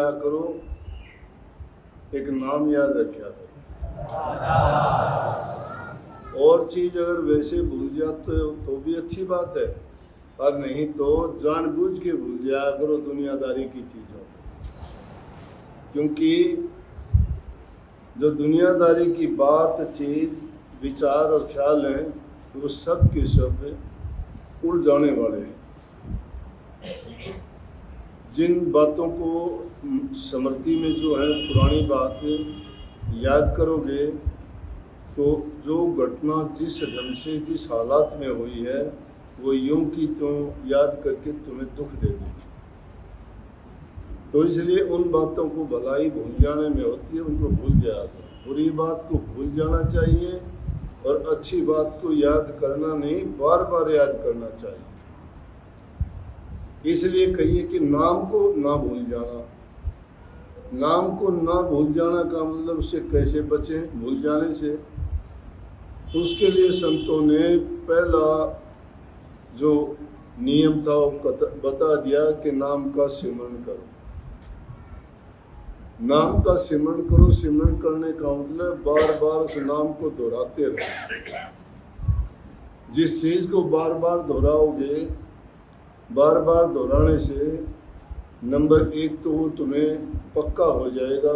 जाया करो, एक नाम याद रखा करो। और चीज अगर वैसे भूल जाते हो तो भी अच्छी बात है, और नहीं तो जानबूझ के भूल जाया करो दुनियादारी की चीजों को। क्योंकि जो दुनियादारी की बात, चीज, विचार और ख्याल हैं, वो सब के सब उड़ जाने वाले हैं। जिन बातों को स्मृति में जो है पुरानी बात याद करोगे, तो जो घटना जिस ढंग से जिस हालात में हुई है वो यूं की त्यों याद करके तुम्हें दुख दे देगी। तो इसलिए उन बातों को भलाई भूल जाने में होती है, उनको भूल जाया करो। बुरी बात को भूल जाना चाहिए और अच्छी बात को याद करना नहीं, बार बार याद करना चाहिए। इसलिए कहिए कि नाम को ना भूल जाना। नाम को ना भूल जाना का मतलब उससे कैसे बचें भूल जाने से। उसके लिए संतों ने पहला जो नियम था वो बता दिया कि नाम का सिमरण करो। नाम का सिमरण करो। सिमरण करने का मतलब बार बार उस नाम को दोहराते रहो। जिस चीज को बार बार दोहराओगे, बार बार दोहराने से नंबर एक तो वो तुम्हें पक्का हो जाएगा,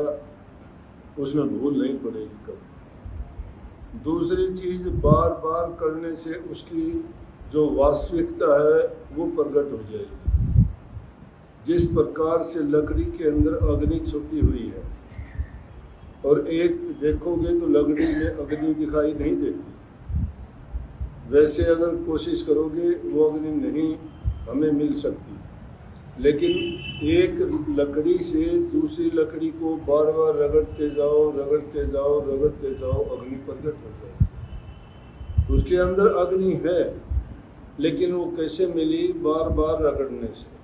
उसमें भूल नहीं पड़ेगी कभी। दूसरी चीज, बार बार करने से उसकी जो वास्तविकता है वो प्रकट हो जाएगी। जिस प्रकार से लकड़ी के अंदर अग्नि छुपी हुई है और एक देखोगे तो लकड़ी में अग्नि दिखाई नहीं देती, वैसे अगर कोशिश करोगे वो अग्नि नहीं हमें मिल सकती। लेकिन एक लकड़ी से दूसरी लकड़ी को बार बार रगड़ते जाओ, रगड़ते जाओ, रगड़ते जाओ, अग्नि प्रकट हो जाए। उसके अंदर अग्नि है, लेकिन वो कैसे मिली? बार बार रगड़ने से।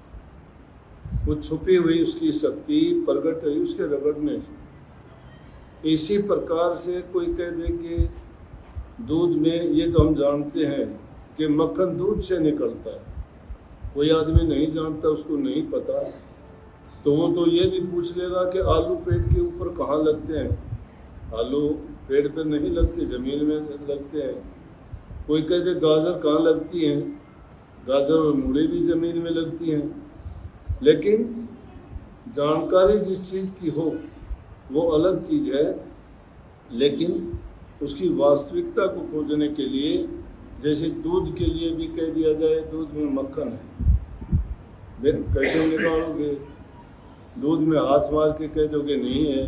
वो छुपी हुई उसकी शक्ति प्रकट हुई उसके रगड़ने से। इसी प्रकार से कोई कह दे कि दूध में, ये तो हम जानते हैं कि मक्खन दूध से निकलता है, कोई आदमी नहीं जानता, उसको नहीं पता, तो वो तो ये भी पूछ लेगा कि आलू पेड़ के ऊपर कहाँ लगते हैं। आलू पेड़ पर नहीं लगते, ज़मीन में लगते हैं। कोई कहते गाजर कहाँ लगती हैं, गाजर और मूली भी ज़मीन में लगती हैं। लेकिन जानकारी जिस चीज़ की हो वो अलग चीज़ है, लेकिन उसकी वास्तविकता को खोजने के लिए, जैसे दूध के लिए भी कह दिया जाए दूध में मक्खन है, कैसे निकालोगे? दूध में हाथ मार के कह दोगे नहीं है,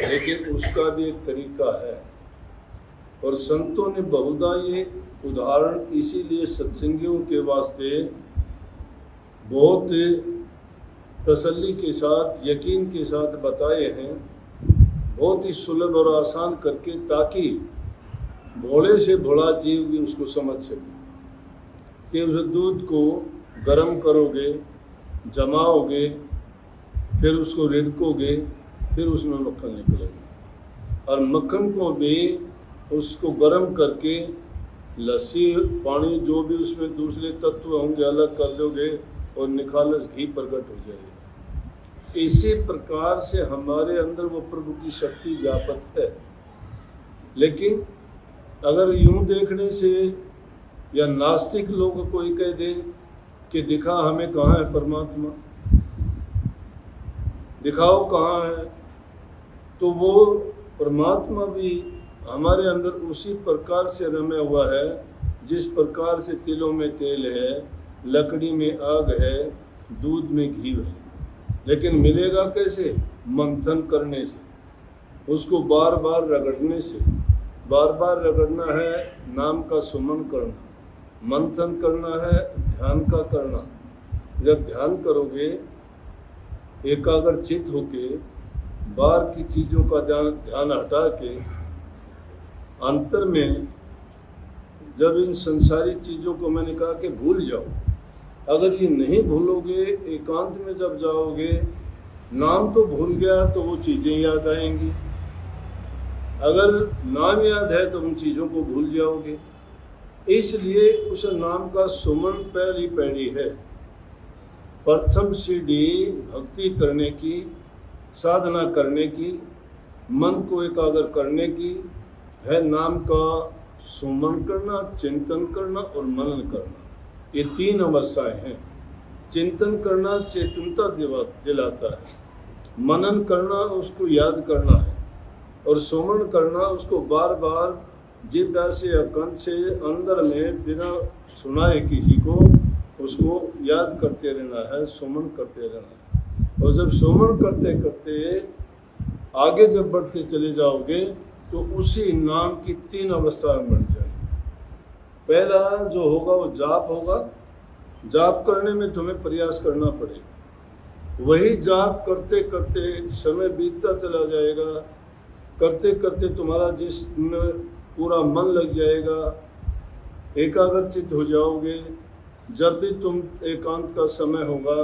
लेकिन उसका भी एक तरीका है। और संतों ने बहुधा ये उदाहरण इसीलिए सत्संगियों के वास्ते बहुत तसल्ली के साथ, यकीन के साथ बताए हैं, बहुत ही सुलभ और आसान करके, ताकि भोले से भोला जीव भी उसको समझ सके। कि उस दूध को गर्म करोगे, जमाओगे, फिर उसको रिड़कोगे, फिर उसमें मक्खन निकलेगा। और मक्खन को भी उसको गर्म करके लस्सी, पानी, जो भी उसमें दूसरे तत्व होंगे अलग कर दोगे और निखालस घी प्रकट हो जाएगा। इसी प्रकार से हमारे अंदर वो प्रभु की शक्ति व्यापक है। लेकिन अगर यूं देखने से, या नास्तिक लोग कोई कह दे कि दिखा हमें कहाँ है परमात्मा, दिखाओ कहाँ है, तो वो परमात्मा भी हमारे अंदर उसी प्रकार से रमे हुआ है जिस प्रकार से तिलों में तेल है, लकड़ी में आग है, दूध में घी है। लेकिन मिलेगा कैसे? मंथन करने से, उसको बार बार रगड़ने से। बार बार रगड़ना है, नाम का सुमन करना, मंथन करना है, ध्यान का करना। जब ध्यान करोगे एकाग्र चित्त होके, बाहर की चीज़ों का ध्यान हटा के अंतर में, जब इन संसारी चीज़ों को मैंने कहा कि भूल जाओ, अगर ये नहीं भूलोगे, एकांत में जब जाओगे, नाम तो भूल गया तो वो चीज़ें याद आएंगी। अगर नाम याद है तो उन चीज़ों को भूल जाओगे। इसलिए उस नाम का सुमन पहली पैड़ी है। प्रथम सीढ़ी भक्ति करने की साधना करने की, मन को एकाग्र करने की है नाम का सुमन करना, चिंतन करना और मनन करना। ये 3 अवस्थाएं हैं। चिंतन करना चेतनता दिलाता है, मनन करना उसको याद करना है, और सुमन करना उसको बार बार जिह्वा से या कंठ से अंदर में बिना सुनाए किसी को उसको याद करते रहना है, सुमन करते रहना है। और जब सुमन करते करते आगे जब बढ़ते चले जाओगे तो उसी नाम की 3 अवस्थाएं बन जाएंगी। पहला जो होगा वो जाप होगा। जाप करने में तुम्हें प्रयास करना पड़ेगा। वही जाप करते करते समय बीतता चला जाएगा, करते करते तुम्हारा जिसमें पूरा मन लग जाएगा, एकाग्रचित हो जाओगे। जब भी तुम एकांत का समय होगा,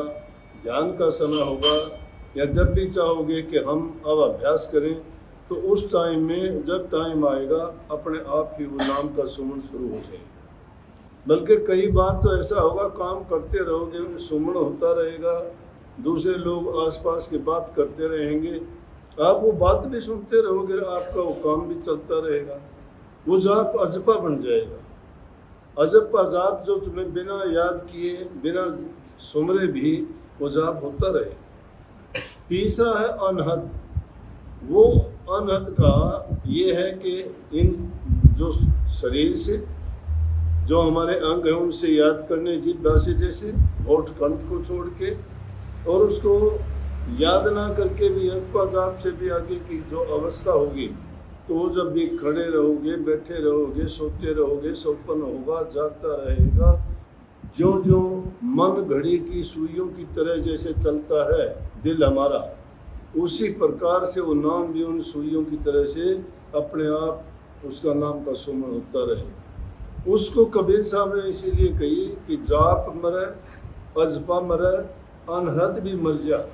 ध्यान का समय होगा, या जब भी चाहोगे कि हम अब अभ्यास करें, तो उस टाइम में जब टाइम आएगा अपने आप ही वो नाम का सुमन शुरू हो जाएगा। बल्कि कई बार तो ऐसा होगा, काम करते रहोगे, सुमन होता रहेगा, दूसरे लोग आसपास की बात करते रहेंगे, आप वो बात भी सुनते रहोगे, आपका वो काम भी चलता रहेगा। वो जाप अजपा बन जाएगा। अजपा जाप जो तुम्हें बिना याद किए, बिना सुमरे भी वो जाप होता रहे। तीसरा है अनहद। वो अनहद का ये है कि इन जो शरीर से जो हमारे अंग हैं उनसे याद करने, जिह्वा से जैसे होठ कंठ को छोड़ के, और उसको याद ना करके भी अजपा जाप से भी आगे की जो अवस्था होगी, तो जब भी खड़े रहोगे, बैठे रहोगे, सोते रहोगे, स्वप्न होगा, जागता रहेगा, जो जो मन घड़ी की सुइयों की तरह जैसे चलता है दिल हमारा, उसी प्रकार से वो नाम भी उन सुइयों की तरह से अपने आप उसका नाम का सुमन होता रहे। उसको कबीर साहब ने इसीलिए कही कि जाप मरे, अजपा मरे, अनहद भी मर जा।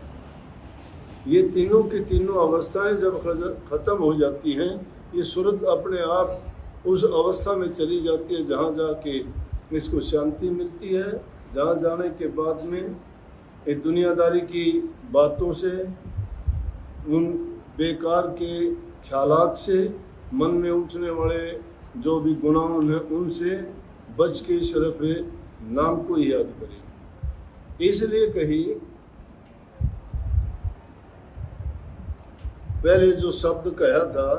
ये तीनों की तीनों अवस्थाएं जब खत्म हो जाती हैं, ये सूरत अपने आप उस अवस्था में चली जाती है जहाँ जाके इसको शांति मिलती है, जहाँ जाने के बाद में एक दुनियादारी की बातों से, उन बेकार के ख्यालात से, मन में उठने वाले जो भी गुनाह हैं उनसे बच के सिर्फ नाम को ही याद करें। इसलिए कही पहले जो शब्द कहा था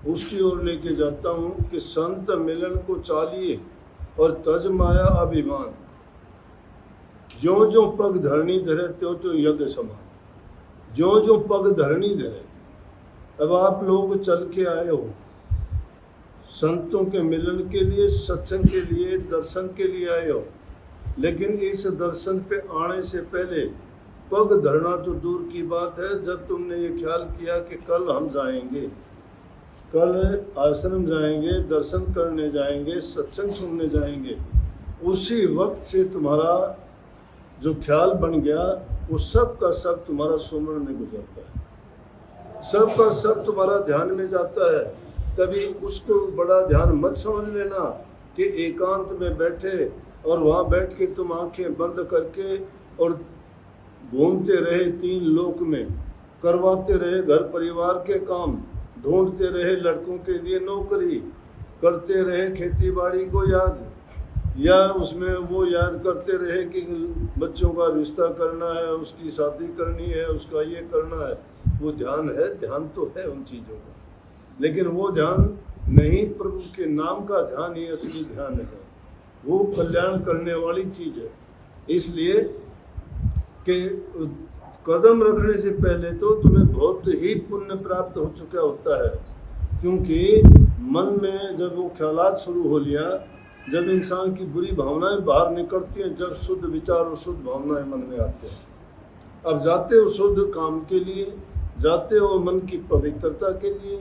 उसकी ओर लेके जाता हूँ कि संत मिलन को चालिए और तज माया अभिमान, जो जो पग धरनी धरे त्यों त्यों यज्ञ समान। जो जो पग धरनी धरे, अब आप लोग चल के आए हो संतों के मिलन के लिए, सत्संग के लिए, दर्शन के लिए आए हो, लेकिन इस दर्शन पे आने से पहले पग धरना तो दूर की बात है। जब तुमने ये ख्याल किया कि कल हम जाएंगे, कल आश्रम जाएंगे, दर्शन करने जाएंगे, सत्संग सुनने जाएंगे, उसी वक्त से तुम्हारा जो ख्याल बन गया वो सब का सब तुम्हारा सुमरण में गुजरता है, सब का सब तुम्हारा ध्यान में जाता है। कभी उसको बड़ा ध्यान मत समझ लेना कि एकांत में बैठे और वहाँ बैठ के तुम आंखें बंद करके और घूमते रहे 3 लोक में, करवाते रहे घर परिवार के काम, ढूंढते रहे लड़कों के लिए नौकरी, करते रहे खेती बाड़ी को याद, या उसमें वो याद करते रहे कि बच्चों का रिश्ता करना है, उसकी शादी करनी है, उसका ये करना है। वो ध्यान है, ध्यान तो है उन चीज़ों का, लेकिन वो ध्यान नहीं, प्रभु के नाम का ध्यान ही असली ध्यान है। वो कल्याण करने वाली चीज़ है। इसलिए कि कदम रखने से पहले तो तुम्हें बहुत ही पुण्य प्राप्त हो चुका होता है, क्योंकि मन में जब वो ख्यालात शुरू हो लिया, जब इंसान की बुरी भावनाएं बाहर निकलती हैं, जब शुद्ध विचार और शुद्ध भावनाएं मन में आते हैं, अब जाते हो शुद्ध काम के लिए, जाते हो मन की पवित्रता के लिए,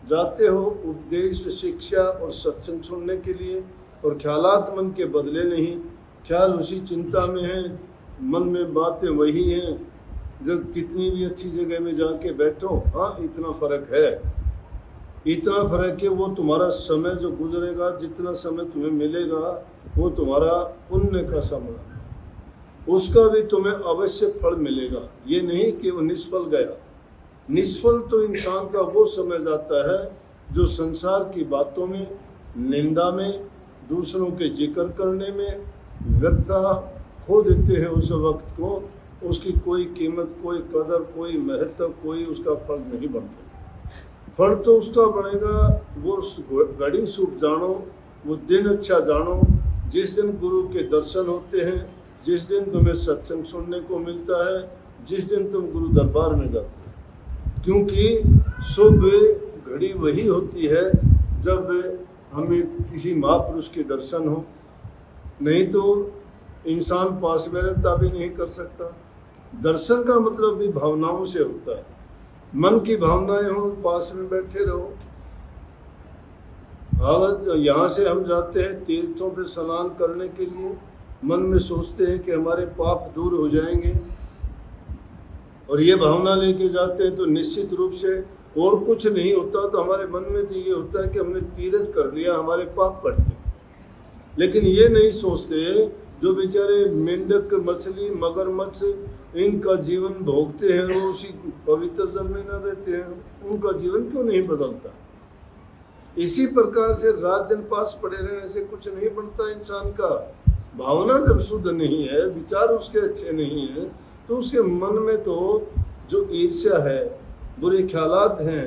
जाते हो उपदेश, शिक्षा और सत्संग सुनने के लिए, और ख्यालात मन के बदले नहीं, ख्याल उसी चिंता में है, मन में बातें वही हैं। जब कितनी भी अच्छी जगह में जाके बैठो, हाँ इतना फर्क है, इतना फर्क है। वो तुम्हारा समय जो गुजरेगा, जितना समय तुम्हें मिलेगा, वो तुम्हारा पुण्य का समय, उसका भी तुम्हें अवश्य फल मिलेगा। ये नहीं कि वो निष्फल गया, निष्फल तो इंसान का वो समय जाता है जो संसार की बातों में, निंदा में, दूसरों के जिक्र करने में व्यर्था खो देते हैं उस वक्त को। उसकी कोई कीमत, कोई कदर, कोई महत्व, कोई उसका फल नहीं बनता। फल तो उसका बनेगा वो घड़ी शुभ जानो, वो दिन अच्छा जानो, जिस दिन गुरु के दर्शन होते हैं, जिस दिन तुम्हें सत्संग सुनने को मिलता है, जिस दिन तुम गुरु दरबार में जाते हो। क्योंकि शुभ घड़ी वही होती है जब हमें किसी महापुरुष के दर्शन हो, नहीं तो इंसान पास में रहता भी नहीं कर सकता। दर्शन का मतलब भी भावनाओं से होता है। मन की भावनाएं हो, पास में बैठे रहो। यहाँ से हम जाते हैं तीर्थों पे स्नान करने के लिए, मन में सोचते हैं कि हमारे पाप दूर हो जाएंगे, और ये भावना लेके जाते हैं तो निश्चित रूप से और कुछ नहीं होता, तो हमारे मन में तो ये होता है कि हमने तीर्थ कर लिया, हमारे पाप कट गए। लेकिन ये नहीं सोचते जो बेचारे मेंढक, मछली, मगरमच्छ इनका जीवन भोगते हैं, वो उसी पवित्र जल में न रहते हैं, उनका जीवन क्यों नहीं बदलता। इसी प्रकार से रात दिन पास पड़े रहने से कुछ नहीं बनता इंसान का। भावना जब शुद्ध नहीं है, विचार उसके अच्छे नहीं है, तो उसके मन में तो जो ईर्ष्या है, बुरे ख्यालात हैं,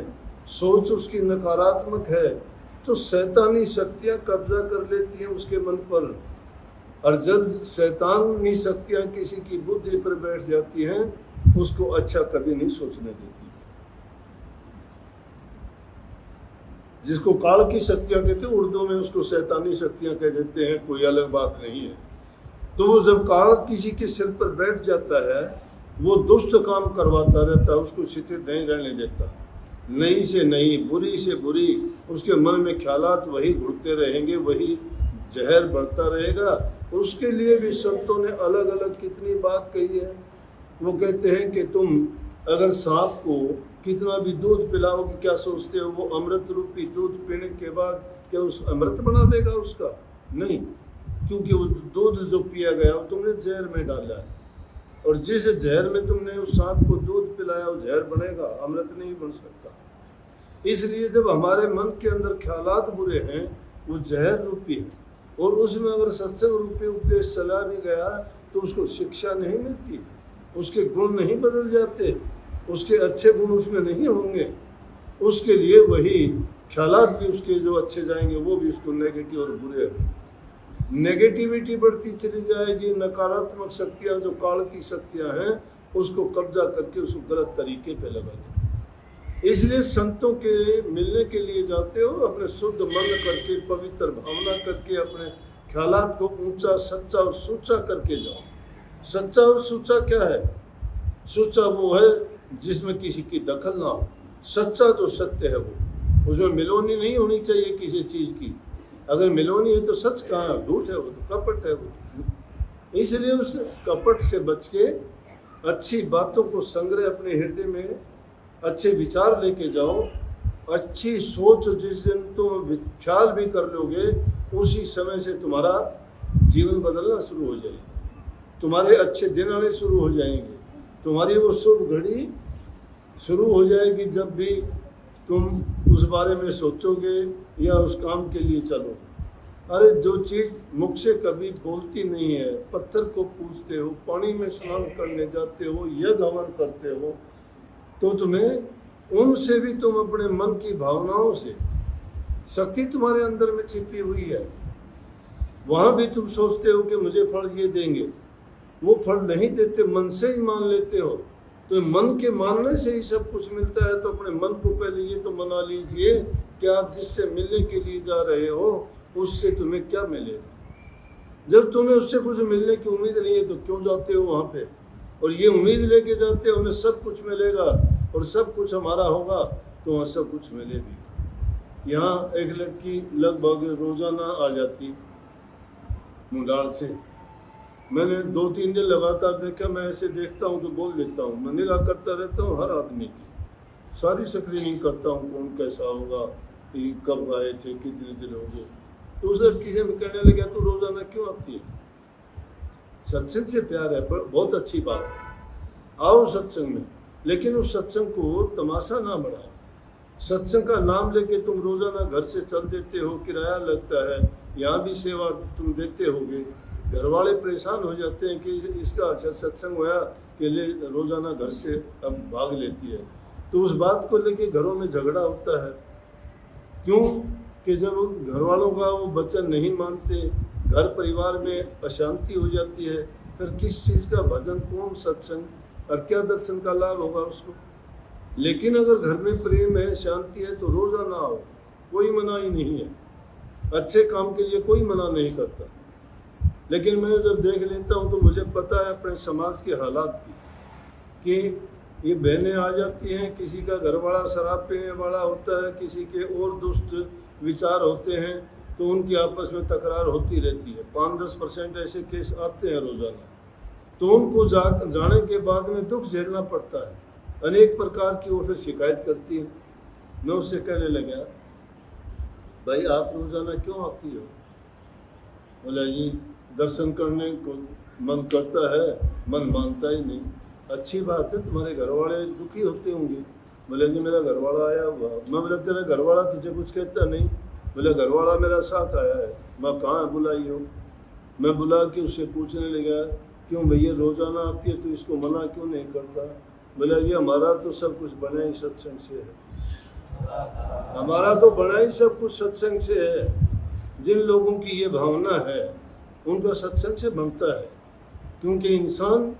सोच उसकी नकारात्मक है, तो शैतानी शक्तियां कब्जा कर लेती हैं उसके मन पर। और जब शैतानी शक्तियां किसी की बुद्धि पर बैठ जाती हैं, उसको अच्छा कभी नहीं सोचने देती। जिसको काल की शक्तियां कहते हैं, उर्दू में उसको शैतानी शक्तियां कह देते हैं, कोई अलग बात नहीं है। तो वो जब काल किसी के सिर पर बैठ जाता है, वो दुष्ट काम करवाता रहता है, उसको शिथिल नहीं रहने देता। नई से नई, बुरी से बुरी उसके मन में ख्यालात वही घुड़ते रहेंगे, वही जहर बढ़ता रहेगा। उसके लिए भी संतों ने अलग अलग कितनी बात कही है। वो कहते हैं कि तुम अगर सांप को कितना भी दूध पिलाओगे, क्या सोचते हो वो अमृत रूपी दूध पीने के बाद क्या उस अमृत बना देगा उसका? नहीं, क्योंकि वो दूध जो पिया गया वो तुमने जहर में डाला है, और जिस जहर में तुमने उस सांप को दूध पिलाया वो जहर बनेगा, अमृत नहीं बन सकता। इसलिए जब हमारे मन के अंदर ख्यालात बुरे हैं, वो जहर रूपी है, और उसमें अगर सत्संग रूपी उपदेश चला भी गया तो उसको शिक्षा नहीं मिलती, उसके गुण नहीं बदल जाते, उसके अच्छे गुण उसमें नहीं होंगे। उसके लिए वही ख्यालात भी उसके जो अच्छे जाएंगे वो भी उसको नेगेटिव और बुरे होंगे। नेगेटिविटी बढ़ती चली जाएगी, नकारात्मक शक्तियाँ जो काल की शक्तियाँ हैं उसको कब्जा करके उसको गलत तरीके पे लगाएंगे। इसलिए संतों के मिलने के लिए जाते हो, अपने शुद्ध मन करके, पवित्र भावना करके, अपने ख्यालात को ऊंचा, सच्चा और सुच्चा करके जाओ। सच्चा और सुच्चा क्या है? सुच्चा वो है जिसमें किसी की दखल ना हो। सच्चा जो सत्य है वो, उसमें मिलोनी नहीं होनी चाहिए किसी चीज़ की। अगर मिलोनी है तो सच कहाँ है? झूठ है वो, तो कपट है वो। इसलिए उस कपट से बच के अच्छी बातों को संग्रह अपने हृदय में, अच्छे विचार लेके जाओ। अच्छी सोच जिस दिन तुम ख्याल भी कर लोगे, उसी समय से तुम्हारा जीवन बदलना शुरू हो जाएगा, तुम्हारे अच्छे दिन आने शुरू हो जाएंगे, तुम्हारी वो शुभ घड़ी शुरू हो जाएगी जब भी तुम उस बारे में सोचोगे या उस काम के लिए चलोगे। अरे जो चीज़ मुख से कभी बोलती नहीं है, पत्थर को पूजते हो, पानी में स्नान करने जाते हो, यज्ञ हवन करते हो, तो तुम्हें उनसे भी तुम अपने मन की भावनाओं से, शक्ति तुम्हारे अंदर में छिपी हुई है, वहाँ भी तुम सोचते हो कि मुझे फल ये देंगे, वो फल नहीं देते, मन से ही मान लेते हो। तो मन के मानने से ही सब कुछ मिलता है। तो अपने मन को पहले ये तो मना लीजिए कि आप जिससे मिलने के लिए जा रहे हो उससे तुम्हें क्या मिलेगा। जब तुम्हें उससे कुछ मिलने की उम्मीद नहीं है तो क्यों जाते हो वहाँ पे? और ये उम्मीद लेके जाते हो हमें सब कुछ मिलेगा और सब कुछ हमारा होगा, तो वहाँ सब कुछ मिले भी। यहाँ एक लड़की लगभग रोजाना आ जाती मुंडाल से। मैंने 2-3 दिन लगातार देखा। मैं ऐसे देखता हूँ तो बोल देता हूँ, मैं निगाह करता रहता हूँ हर आदमी की, सारी स्क्रीनिंग करता हूँ कौन कैसा होगा, कब आए थे, कितने दिन हो गए। तो उस लड़की से मैं कहने लगा तू रोजाना क्यों आती है? सत्संग से प्यार है, पर बहुत अच्छी बात है, आओ सत्संग में। लेकिन उस सत्संग को तमाशा ना बढ़ाओ। सत्संग का नाम लेके तुम रोजाना घर से चल देते हो, किराया लगता है, यहाँ भी सेवा तुम देते होगे, घर वाले परेशान हो जाते हैं कि इसका अच्छा सत्संग हुआ कि ले रोजाना घर से अब भाग लेती है। तो उस बात को लेके घरों में झगड़ा होता है। क्यों? कि जब घर वालों का वो वचन नहीं मानते, घर परिवार में अशांति हो जाती है, फिर किस चीज़ का भजन, कौन सत्संग और क्या दर्शन का लाभ होगा उसको। लेकिन अगर घर में प्रेम है, शांति है, तो रोजाना आओ, कोई मना ही नहीं है। अच्छे काम के लिए कोई मना नहीं करता। लेकिन मैं जब देख लेता हूँ तो मुझे पता है अपने समाज के हालात की कि ये बहनें आ जाती हैं, किसी का घरवाला शराब पीने वाला होता है, किसी के और दुष्ट विचार होते हैं, तो उनकी आपस में तकरार होती रहती है। 5-10% ऐसे केस आते हैं रोजाना। तो उनको जाने के बाद में दुख झेलना पड़ता है अनेक प्रकार की। वो फिर शिकायत करती है। मैं उससे कहने लगा, भाई आप रोजाना क्यों आती हो? बोला जी दर्शन करने को मन करता है, मन मानता ही नहीं। अच्छी बात है, तुम्हारे घर वाले दुखी होते होंगे। बोले जी मेरा घर वाला आया हुआ। मैं बोला तेरा घर वाला तुझे कुछ कहता नहीं? बोले घर वाला मेरा साथ आया है। मैं कहाँ बुलाई हो? मैं बुला के उससे पूछने लगा, क्यों भैया रोजाना आती है तो इसको मना क्यों नहीं करता? बोला जी हमारा तो सब कुछ बना ही सत्संग से है, हमारा तो बना ही सब कुछ सत्संग से है। जिन लोगों की ये भावना है उनका सत्संग से बनता है, क्योंकि इंसान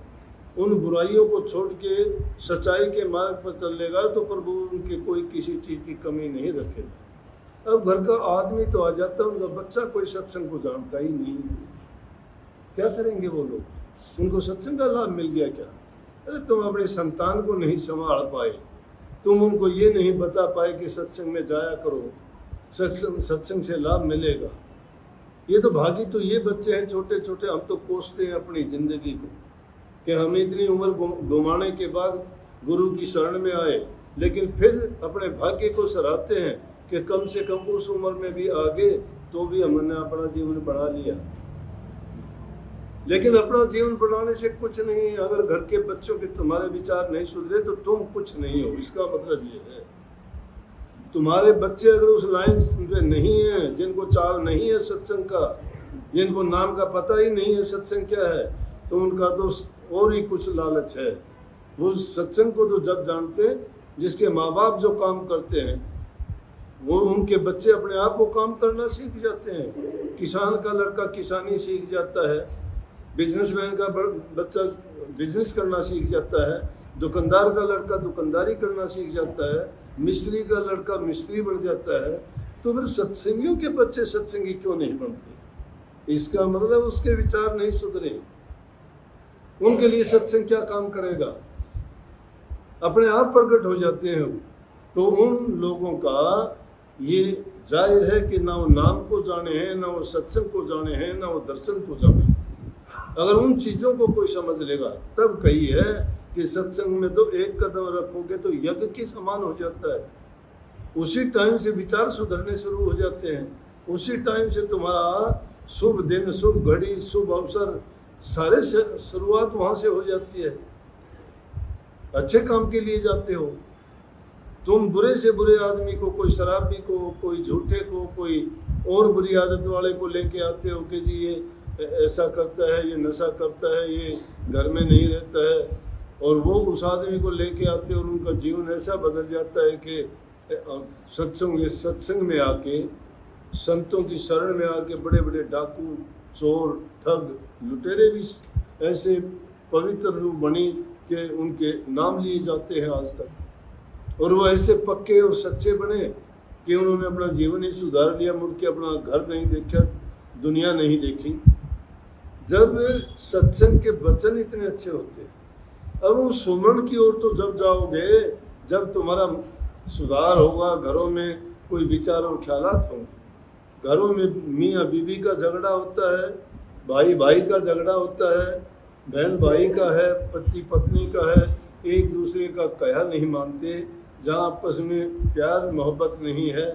उन बुराइयों को छोड़ के सच्चाई के मार्ग पर चलेगा तो प्रभु उनके कोई किसी चीज़ की कमी नहीं रखेगा। अब घर का आदमी तो आ जाता है, उनका बच्चा कोई सत्संग को जानता ही नहीं है, क्या करेंगे वो लोग? उनको सत्संग का लाभ मिल गया क्या? अरे तुम अपने संतान को नहीं संभाल पाए, तुम उनको ये नहीं बता पाए कि सत्संग में जाया करो, सत्संग से लाभ मिलेगा। ये तो भागी तो ये बच्चे हैं छोटे छोटे, हम तो कोसते हैं अपनी जिंदगी को कि हम इतनी उम्र घुमाने के बाद गुरु की शरण में आए, लेकिन फिर अपने भाग्य को सराहते हैं कि कम से कम उस उम्र में भी आगे तो भी हमने अपना जीवन बढ़ा लिया। लेकिन अपना जीवन बढ़ाने से कुछ नहीं। अगर घर के बच्चों के तुम्हारे विचार नहीं सुधरे तो तुम कुछ नहीं हो। इसका मतलब ये है, तुम्हारे बच्चे अगर उस लाइन में नहीं है, जिनको चाव नहीं है सत्संग का, जिनको नाम का पता ही नहीं है सत्संग क्या है, तो उनका तो और ही कुछ लालच है। वो सत्संग को तो जब जानते हैं, जिसके माँ बाप जो काम करते हैं वो उनके बच्चे अपने आप वो काम करना सीख जाते हैं। किसान का लड़का किसानी सीख जाता है, बिजनेसमैन का बच्चा बिजनेस करना सीख जाता है, दुकानदार का लड़का दुकानदारी करना सीख जाता है, मिस्त्री का लड़का मिस्त्री बन जाता है। तो फिर सत्संगियों के बच्चे सत्संगी क्यों नहीं बनते? इसका मतलब उसके विचार नहीं सुधरे। उनके लिए सत्संग क्या काम करेगा? अपने आप प्रकट हो जाते हैं। तो उन लोगों का ये जाहिर है कि ना वो नाम को जाने हैं, ना वो सत्संग को जाने हैं, ना वो दर्शन को जाने। अगर उन चीज़ों को कोई समझ लेगा तब कही है कि सत्संग में तो एक कदम रखोगे तो यज्ञ के समान हो जाता है। उसी टाइम से विचार सुधरने शुरू हो जाते हैं, उसी टाइम से तुम्हारा शुभ दिन, शुभ घड़ी, शुभ अवसर सारे शुरुआत वहाँ से हो जाती है। अच्छे काम के लिए जाते हो तुम। बुरे से बुरे आदमी को, कोई शराबी को, कोई झूठे को, कोई और बुरी आदत वाले को लेके आते हो कि जी ये ऐसा करता है, ये नशा करता है, ये घर में नहीं रहता है, और वो उस आदमी को लेके आते और उनका जीवन ऐसा बदल जाता है कि सत्संग में आके, संतों की शरण में आके बड़े बड़े डाकू, चोर, ठग, लुटेरे भी ऐसे पवित्र रूप बनी कि उनके नाम लिए जाते हैं आज तक। और वो ऐसे पक्के और सच्चे बने कि उन्होंने अपना जीवन ही सुधार लिया, मुड़ के अपना घर नहीं देखा, दुनिया नहीं देखी। जब सत्संग के वचन इतने अच्छे होते हैं, अब उस सुमरण की ओर तो जब जाओगे, जब तुम्हारा सुधार होगा, घरों में कोई विचार और ख्यालात होंगे। घरों में मियाँ बीवी का झगड़ा होता है, भाई भाई का झगड़ा होता है, बहन भाई का है, पति पत्नी का है, एक दूसरे का कहा नहीं मानते, जहाँ आपस में प्यार मोहब्बत नहीं है,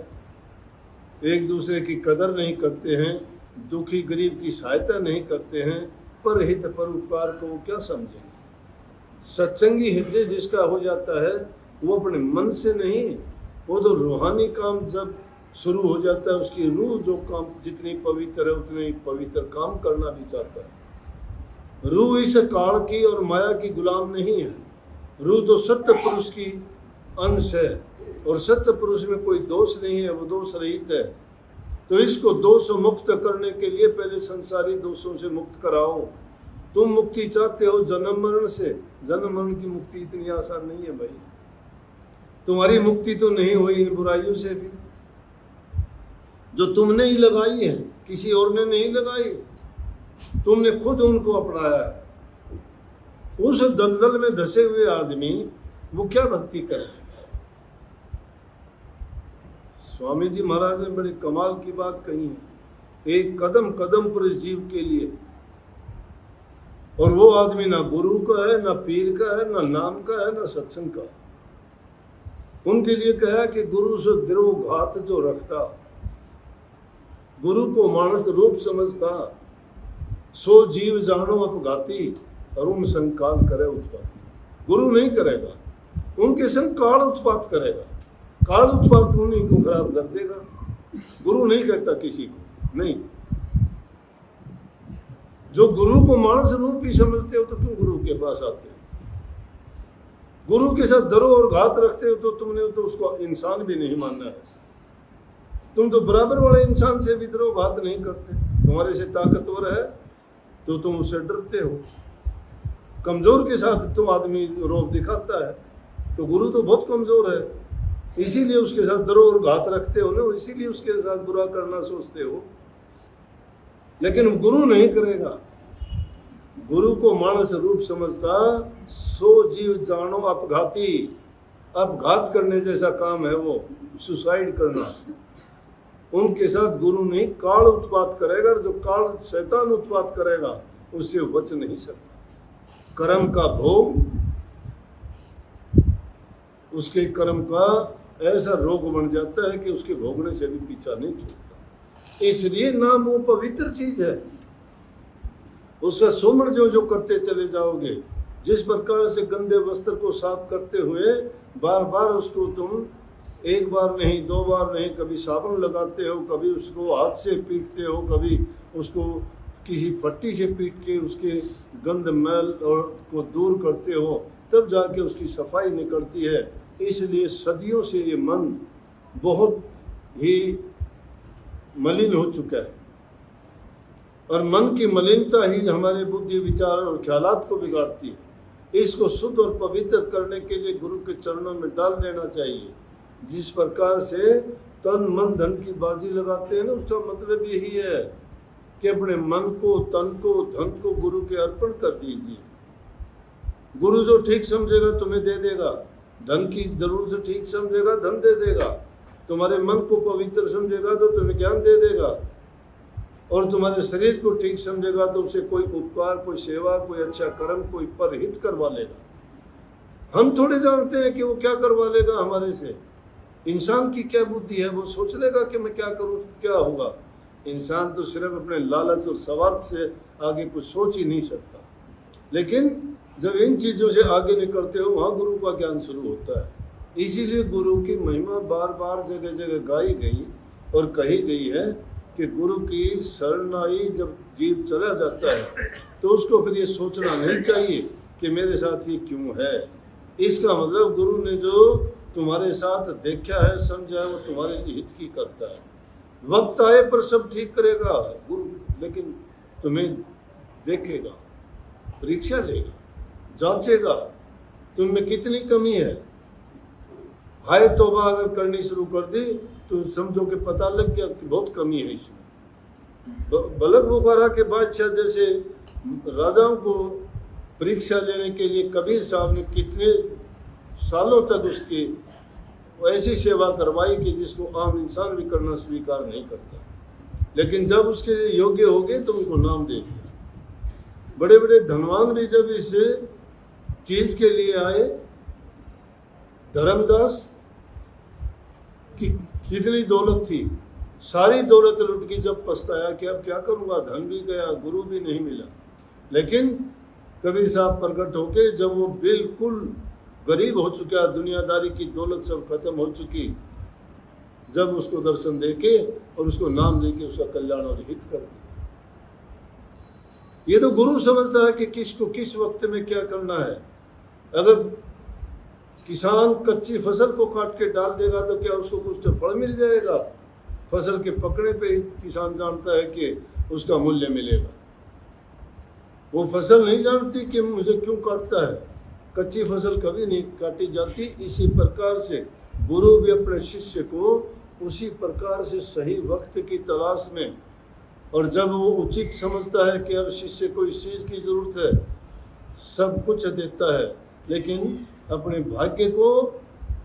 एक दूसरे की कदर नहीं करते हैं, दुखी गरीब की सहायता नहीं करते हैं, परहित परोपकार को क्या समझेंगे? सत्संगी हृदय जिसका हो जाता है वो अपने मन से नहीं, वो तो रूहानी काम जब शुरू हो जाता है, उसकी रूह जो काम जितनी पवित्र है उतने ही पवित्र काम करना भी चाहता है। रूह इस काल की और माया की गुलाम नहीं है। रूह तो सत्य पुरुष की अंश है और सत्य पुरुष में कोई दोष नहीं है, वो दोष रहित है। तो इसको दोष मुक्त करने के लिए पहले संसारी दोषों से मुक्त कराओ। तुम मुक्ति चाहते हो जन्म मरण से, जन्म मरण की मुक्ति इतनी आसान नहीं है भाई। तुम्हारी मुक्ति तो नहीं हुई इन बुराइयों से भी, जो तुमने ही लगाई है, किसी और ने नहीं लगाई, तुमने खुद उनको अपनाया है। उस दलदल में धसे हुए आदमी वो क्या भक्ति करे। स्वामी जी महाराज ने बड़ी कमाल की बात कही है, एक कदम कदम पर इस जीव के लिए। और वो आदमी ना गुरु का है, ना पीर का है, ना नाम का है, ना सत्संग का। उनके लिए कहा कि गुरु से द्रोघात जो रखता, गुरु को मानस रूप समझता, सो जीव जानो अपघाती और उन संकाल करे उत्पात। गुरु नहीं करेगा, उनके संग काल उत्पात करेगा। काल उत्पात उन्हीं को खराब कर देगा। गुरु नहीं करता किसी को, नहीं। जो गुरु को मानस रूप ही समझते हो तो तुम गुरु के पास आते हो। गुरु के साथ दरो और घात रखते हो तो तुमने तो उसको इंसान भी नहीं मानना है। तुम तो बराबर वाले इंसान से भी दरो घात नहीं करते। तुम्हारे से ताकतवर है तो तुम उससे डरते हो। कमजोर के साथ तुम आदमी रोब दिखाता है, तो गुरु तो बहुत कमजोर है, इसीलिए उसके साथ दरो और घात रखते हो ना, इसीलिए उसके साथ बुरा करना सोचते हो। लेकिन गुरु नहीं करेगा। गुरु को मानस रूप समझता, सो जीव जानो अपघाती। अपघात करने जैसा काम है वो, सुसाइड करना। उनके साथ गुरु नहीं, काल उत्पात करेगा। जो काल शैतान उत्पात करेगा उससे बच नहीं सकता। कर्म का भोग, उसके कर्म का ऐसा रोग बन जाता है कि उसके भोगने से भी पीछा नहीं छूटता। इसलिए नाम वो पवित्र चीज है। उसका सुमरण जो करते चले जाओगे, जिस प्रकार से गंदे वस्त्र को साफ करते हुए बार बार उसको तुम एक बार नहीं, दो बार नहीं, कभी साबुन लगाते हो, कभी उसको हाथ से पीटते हो, कभी उसको किसी पट्टी से पीट के उसके गंद मैल और को दूर करते हो, तब जाके उसकी सफाई निकलती है। इसलिए सदियों से ये मन बहुत ही मलिन हो चुका है और मन की मलिनता ही हमारे बुद्धि, विचार और ख्यालात को बिगाड़ती है। इसको शुद्ध और पवित्र करने के लिए गुरु के चरणों में डाल देना चाहिए। जिस प्रकार से तन मन धन की बाजी लगाते हैं ना, उसका मतलब यही है कि अपने मन को, तन को, धन को गुरु के अर्पण कर दीजिए। गुरु जो ठीक समझेगा तुम्हें दे देगा। धन की जरूरत ठीक समझेगा, धन दे देगा। तुम्हारे मन को पवित्र समझेगा तो तुम्हें ज्ञान दे देगा। और तुम्हारे शरीर को ठीक समझेगा तो उसे कोई उपकार, कोई सेवा, कोई अच्छा कर्म, कोई परहित करवा लेगा। हम थोड़े जानते हैं कि वो क्या करवा लेगा हमारे से। इंसान की क्या बुद्धि है, वो सोच लेगा कि मैं क्या करूं क्या होगा। इंसान तो सिर्फ अपने लालच और स्वार्थ से आगे कुछ सोच ही नहीं सकता। लेकिन जब इन चीज़ों से आगे निकलते हो वहाँ गुरु का ज्ञान शुरू होता है। इसीलिए गुरु की महिमा बार बार जगह जगह गाई गई और कही गई है कि गुरु की शरणाई जब जीव चला जाता है तो उसको फिर ये सोचना नहीं चाहिए कि मेरे साथ ये क्यों है। इसका मतलब गुरु ने जो तुम्हारे साथ देखा है, समझा है, वो तुम्हारे हित की करता है। वक्त आए पर सब ठीक करेगा गुरु, लेकिन तुम्हें देखेगा, परीक्षा लेगा, जांचेगा तुम में कितनी कमी है। हाय तौबा अगर करनी शुरू कर दी तो समझो कि पता लग गया कि बहुत कमी है इसमें। बलक बुखारा के बादशाह जैसे राजाओं को परीक्षा लेने के लिए कबीर साहब ने कितने सालों तक उसकी ऐसी सेवा करवाई कि जिसको आम इंसान भी करना स्वीकार नहीं करता। लेकिन जब उसके लिए योग्य हो गए तो उनको नाम दे दिया। बड़े बड़े धनवान भी जब इस चीज के लिए आए, धर्मदास की कितनी दौलत थी, सारी दौलत लुट की, जब पछताया कि अब क्या करूंगा, धन भी गया, गुरु भी नहीं मिला। लेकिन कबीर साहब प्रकट होके जब वो बिल्कुल गरीब हो चुका, दुनियादारी की दौलत सब खत्म हो चुकी, जब उसको दर्शन देके और उसको नाम देके उसका कल्याण और हित कर दिया। ये तो गुरु समझता है कि किसको किस वक्त में क्या करना है। अगर किसान कच्ची फसल को काट के डाल देगा तो क्या उसको कुछ तो फल मिल जाएगा? फसल के पकने पे ही किसान जानता है कि उसका मूल्य मिलेगा। वो फसल नहीं जानती कि मुझे क्यों काटता है। कच्ची फसल कभी नहीं काटी जाती। इसी प्रकार से गुरु भी अपने शिष्य को उसी प्रकार से सही वक्त की तलाश में, और जब वो उचित समझता है कि अब शिष्य को इस चीज़ की ज़रूरत है, सब कुछ देता है। लेकिन अपने भाग्य को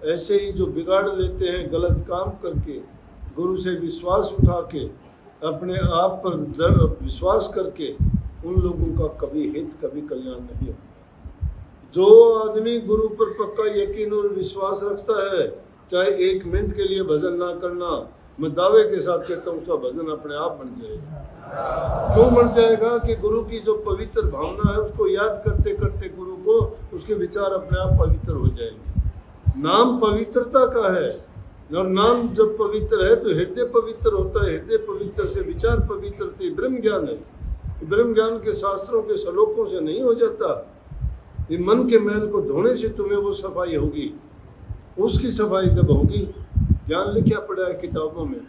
ऐसे ही जो बिगाड़ लेते हैं गलत काम करके, गुरु से विश्वास उठा के, अपने आप पर विश्वास करके, उन लोगों का कभी हित कभी कल्याण नहीं होता। जो आदमी गुरु पर पक्का यकीन और विश्वास रखता है, चाहे 1 मिनट के लिए भजन ना करना, मैं दावे के साथ कहता हूँ उसका भजन अपने आप बन जाएगा। क्यों बन जाएगा? कि गुरु की जो पवित्र भावना है उसको याद करते करते गुरु को उसके विचार अपने आप पवित्र हो जाएंगे। नाम पवित्रता का है, और नाम जब पवित्र है तो हृदय पवित्र होता है। हृदय पवित्र से विचार पवित्रता ब्रह्म ज्ञान है। ब्रह्म ज्ञान के शास्त्रों के श्लोकों से नहीं हो जाता। ये मन के मैल को धोने से तुम्हें वो सफाई होगी। उसकी सफाई जब होगी, ज्ञान लिखा पड़ा है किताबों में,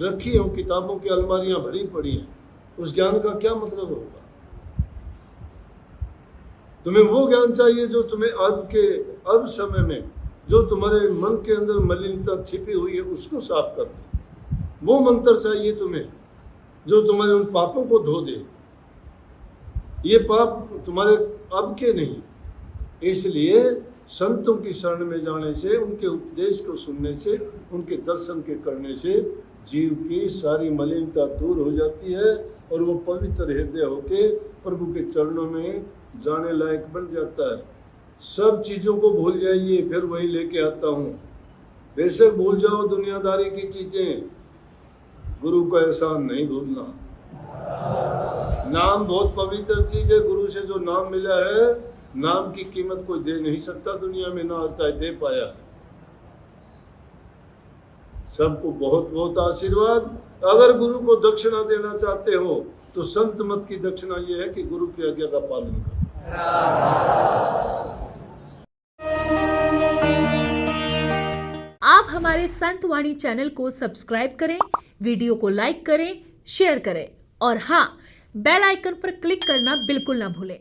रखी हो, किताबों की अलमारियां भरी पड़ी हैं, उस ज्ञान का क्या मतलब होगा? तुम्हें वो ज्ञान चाहिए जो तुम्हें अब समय में जो तुम्हारे मन के अंदर मलिनता छिपी हुई है उसको साफ कर दे। वो मंत्र चाहिए तुम्हें जो तुम्हारे उन पापों को धो दे। ये पाप तुम्हारे अब के नहीं। इसलिए संतों की शरण में जाने से, उनके उपदेश को सुनने से, उनके दर्शन के करने से जीव की सारी मलिनता दूर हो जाती है और वो पवित्र हृदय होके प्रभु के चरणों में जाने लायक बन जाता है। सब चीज़ों को भूल जाइए, फिर वही लेके आता हूँ। बेशक भूल जाओ दुनियादारी की चीज़ें, गुरु का एहसान नहीं भूलना। नाम बहुत पवित्र चीज़ है। गुरु से जो नाम मिला है, नाम की कीमत कोई दे नहीं सकता दुनिया में, ना आज तक दे पाया है। सबको बहुत बहुत आशीर्वाद। अगर गुरु को दक्षिणा देना चाहते हो तो संत मत की दक्षिणा यह है कि गुरु की आज्ञा का पालन करो। आप हमारे संत वाणी चैनल को सब्सक्राइब करें, वीडियो को लाइक करें, शेयर करें और हाँ, बेल आइकन पर क्लिक करना बिल्कुल ना भूलें।